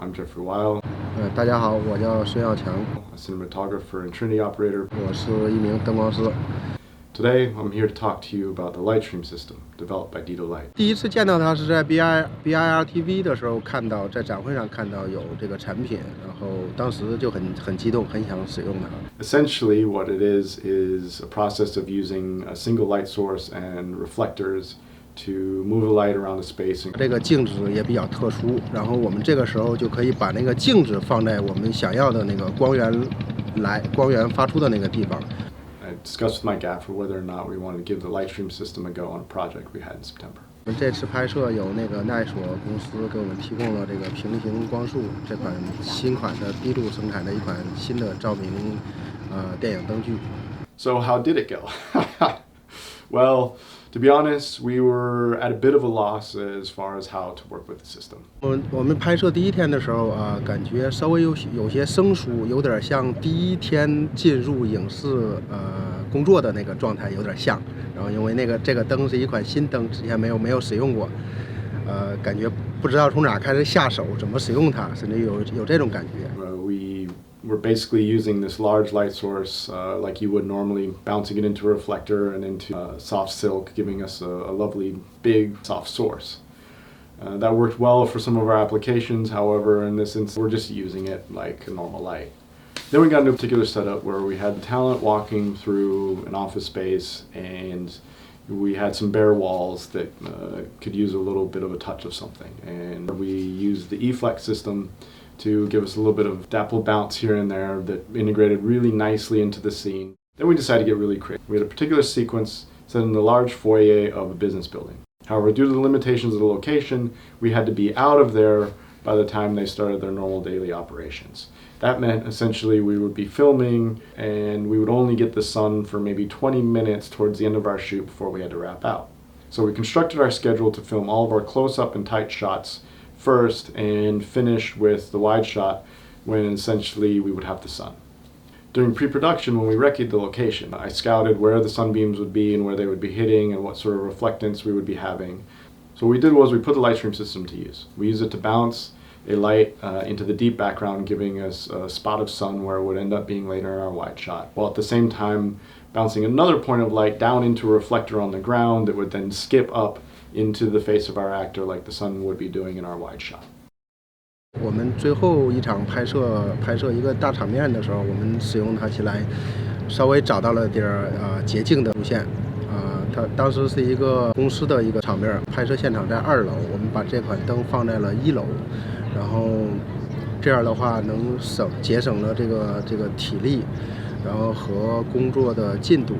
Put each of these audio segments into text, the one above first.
I'm Jeffrey Weil. 大家好，我叫孙耀强， A cinematographer and Trinity operator. 我是一名灯光师。Today, I'm here to talk to you about the Lightstream system developed by Dito Light. 第一次见到它是在 BIRTV 的时候看到，在展会上看到有这个产品，然后当时就很激动，很想使用它。 Essentially, what it is a process of using a single light source and reflectors to move the light around the space. 这个镜子也比较特殊，然后我们这个时候就可以把那个镜子放在我们想要的那个光源发出的那个地方。 I discussed with my gaffer whether or not we wanted to give the Lightstream system a go on a project we had in September. 我们这次拍摄有那个奈索公司给我们提供了这个平行光束这款新款的低度生产的一款新的照明电影灯具。 So how did it go? Well, to be honest, we were at a bit of a loss as far as how to work with the system. 我们拍摄第一天的时候感觉稍微有些生疏，有点像第一天进入影视工作的那个状态有点像。然后因为这个灯是一款新灯，之前没有使用过，感觉不知道从哪开始下手，怎么使用它，甚至有这种感觉。 We're basically using this large light source like you would normally, bouncing it into a reflector and into soft silk, giving us a lovely big soft source. That worked well for some of our applications, however, in this instance, we're just using it like a normal light. Then we got into a particular setup where we had the talent walking through an office space and we had some bare walls that could use a little bit of a touch of something. And we used the eFlex system to give us a little bit of dapple bounce here and there that integrated really nicely into the scene. Then we decided to get really creative. We had a particular sequence set in the large foyer of a business building. However, due to the limitations of the location, we had to be out of there by the time they started their normal daily operations. That meant essentially we would be filming and we would only get the sun for maybe 20 minutes towards the end of our shoot before we had to wrap out. So we constructed our schedule to film all of our close-up and tight shots first and finish with the wide shot when essentially we would have the sun. During pre-production, when we recce'd the location, I scouted where the sunbeams would be and where they would be hitting and what sort of reflectance we would be having. So what we did was we put the Lightstream system to use. We used it to bounce a light into the deep background, giving us a spot of sun where it would end up being later in our wide shot, while at the same time bouncing another point of light down into a reflector on the ground that would then skip up into the face of our actor like the sun would be doing in our wide shot. 我们最后一场拍摄一个大场面的时候，我们使用它起来，稍微找到了点捷径的路线。它当时是一个公司的一个场面，拍摄现场在2楼，我们把这款灯放在了1楼，然后这样的话能节省了这个体力，然后和工作的进度。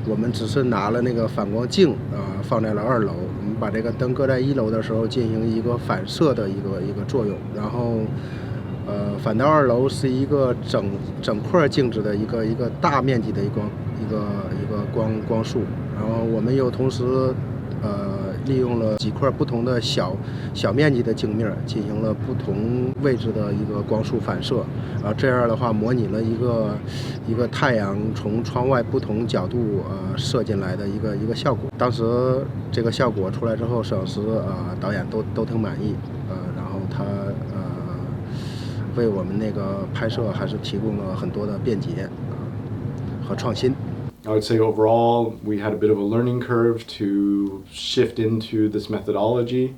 我们只是拿了那个反光镜放在了2楼，我们把这个灯搁在1楼的时候进行一个反射的一个作用，然后反到2楼是一个整块镜子的一个大面积的一个光束，然后我们又同时利用了几块不同的小面积的镜面进行了不同位置的一个光束反射，这样的话模拟了一个太阳从窗外不同角度射进来的一个效果。当时这个效果出来之后，摄影师导演都挺满意，然后他为我们那个拍摄还是提供了很多的便捷和创新。 I would say overall we had a bit of a learning curve to shift into this methodology.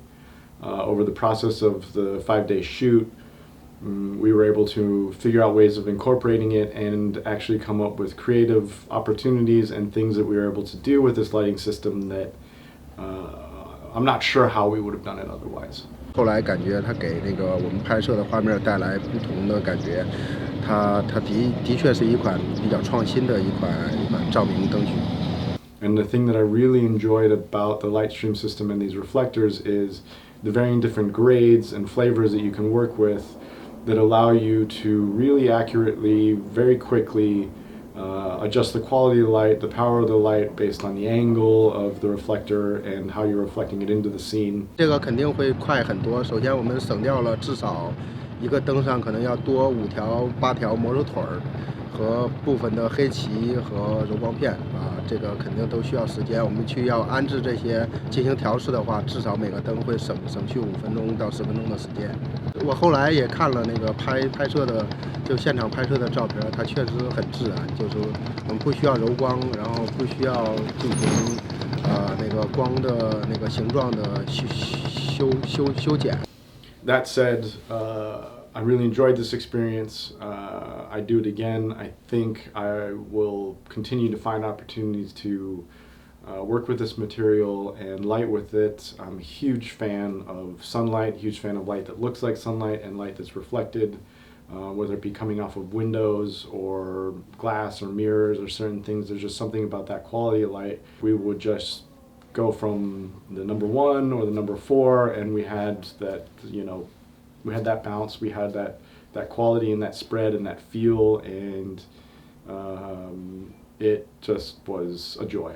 Over the process of the 5-day shoot, we were able to figure out ways of incorporating it and actually come up with creative opportunities and things that we were able to do with this lighting system that I'm not sure how we would have done it otherwise. 后来感觉它给那个我们拍摄的画面带来不同的感觉，它的确是一款比较创新的一款照明灯具。 And the thing that I really enjoyed about the Lightstream system and these reflectors is the varying different grades and flavors that you can work with that allow you to really accurately, very quickly adjust the quality of the light, the power of the light based on the angle of the reflector and how you're reflecting it into the scene. 这个肯定会快很多。首先，我们省掉了至少一个灯上可能要多5条、8条模组腿儿，和部分的黑棋和柔光片啊，这个肯定都需要时间。我们要安置这些进行调试的话，至少每个灯会省去5分钟到10分钟的时间。我后来也看了那个拍摄的，就现场拍摄的照片，它确实很自然，就是我们不需要柔光，然后不需要进行那个光的那个形状的修剪。That said, I really enjoyed this experience. I do it again. I think I will continue to find opportunities to work with this material and light with it. I'm a huge fan of sunlight, huge fan of light that looks like sunlight and light that's reflected, whether it be coming off of windows or glass or mirrors or certain things. There's just something about that quality of light. We would just go from the number 1 or the number 4, and we had that, we had that bounce, we had that quality and that spread and that feel, and it just was a joy.